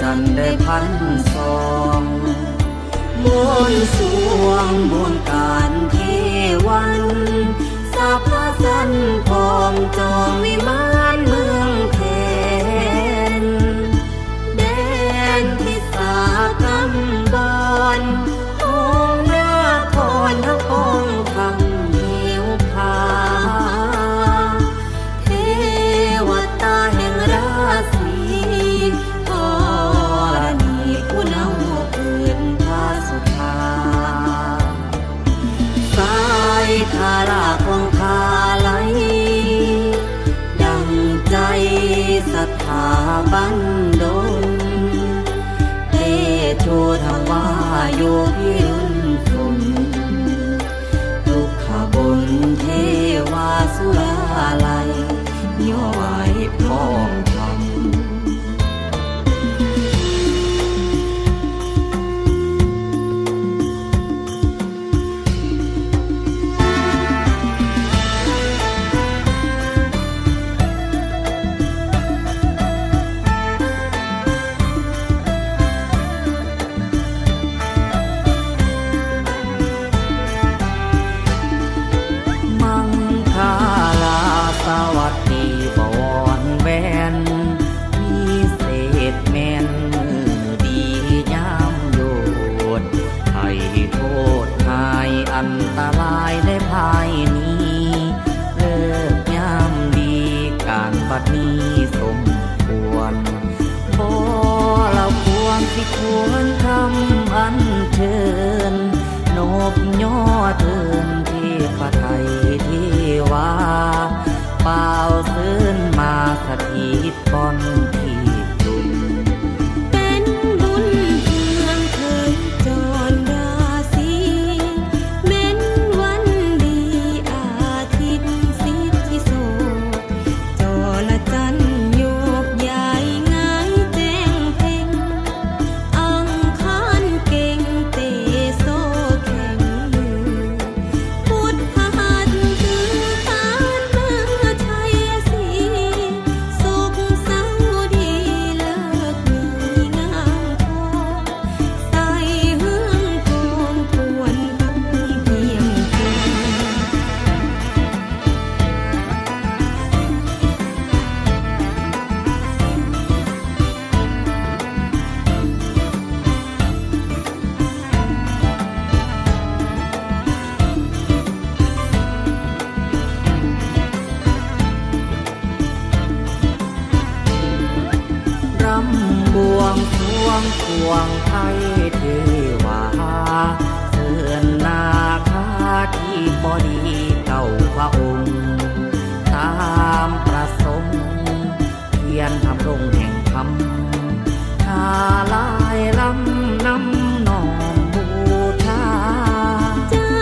จันทร์ได้พันสองบนสวงบนการเทวันสาพาสันพร้อมจองวิมานเมืองแทนแดนที่สากำบอนองค์นาครทั้งองค์คำเหวพาเทวตาแห่งราศีธรณีผู้นำพื้นพาสุธาสายทาราของคาไหลดังใจศรัทธาบันดลเตโชทวาโยพิรุณฝนทุกขบนเทวาสุราลัยย่อไว้พร้อมทำสวัสดีบวรแวนมีเศษแม่นมือดียามโยดให้โทษหายอันตรายได้ภายนี้เลิกยามดีการบัดนี้สมควรบ่เราควรที่ควรทำอันเชิญนบย่อเทินเทพไทยเทวาเป่าซื่นมาสถิตบนที่จุนเป็นบุญเพื่องเคยจรราศีเม้นวันดีอาทิตย์สิทธิโสจรจันทร์โยกย้ายง่ายแจ้งเพ่งอังคารเก่งเตโซแข็งมือพุทธหัตถ์คือการเมืองไทยสีสุขเศร้าดีเลิกมีงามทองใส่เฮืองโคมทวนคำเพียงคืนรำบวงสรวงควงไทยเทวาเสื่อนนาคาที่บดีเก่าพระองค์ตามประสงค์เทียนทำรงแห่งธรรมทาลายลำน้ำนอมบูชาเจ้า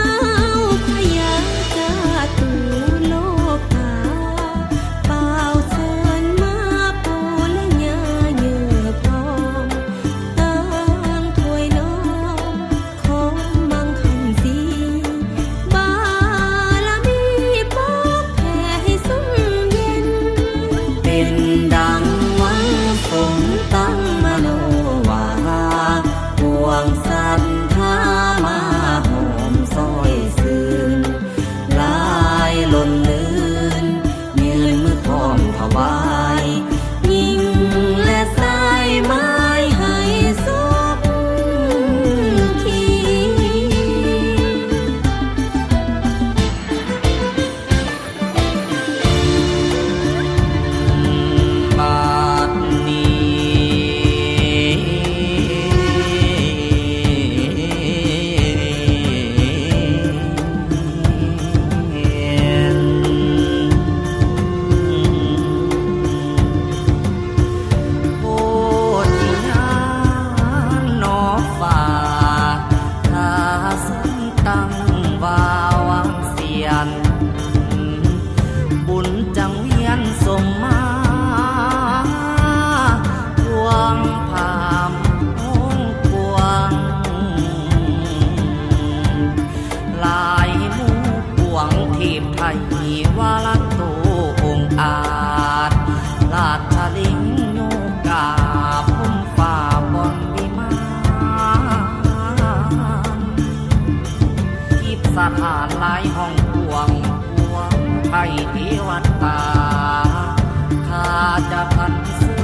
พระยาจาตุโลกาเป่าเสิญมาปูและญาเยือพร้อมตั้งถ้วยน้อมของมังคันสีบ้า านหลายห้องพวงพวงไทยเทวตาข้าจะพันเสือ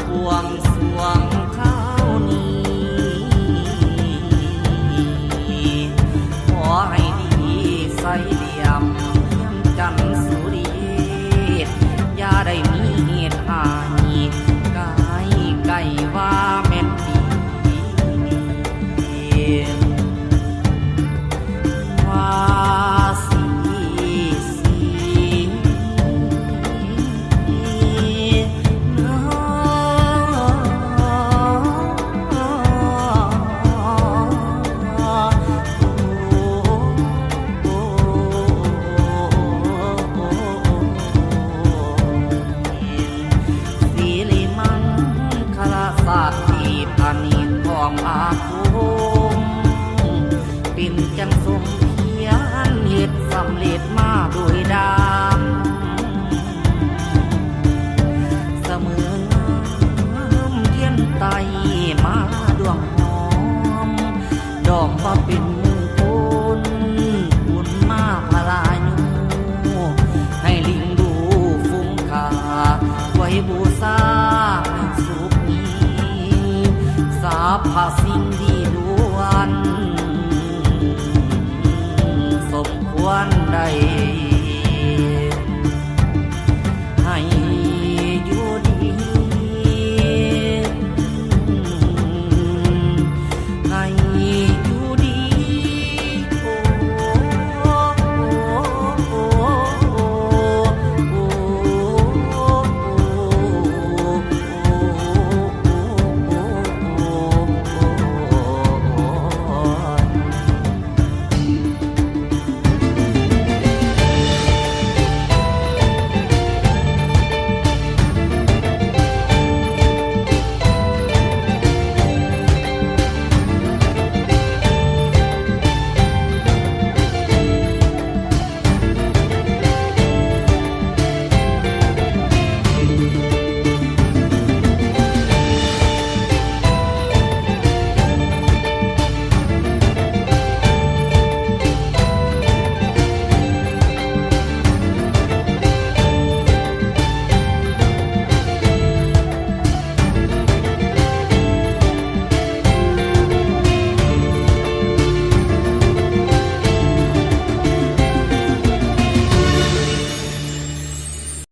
บวงสรวงข้าวนี้ขอให้ดีใสเหลี่ยมจันทร์สุริยอย่าได้มีเหตุหายกายไก่ว่าแม่นดีว่าสีสีลิมังคลาศาสตร์ที่พานิชของอาคมปิ่นจังสมเขียนเหตุสำเร็จมาโดยดามเสมองามเทียนไตมาดวงหอมดอมว่าเป็นมงคลบุญมาพลายุให้ลิงดูฟุ้งขาไว้บูชาสุขนี้สาพาสิ่งดีล้วนสมควรได้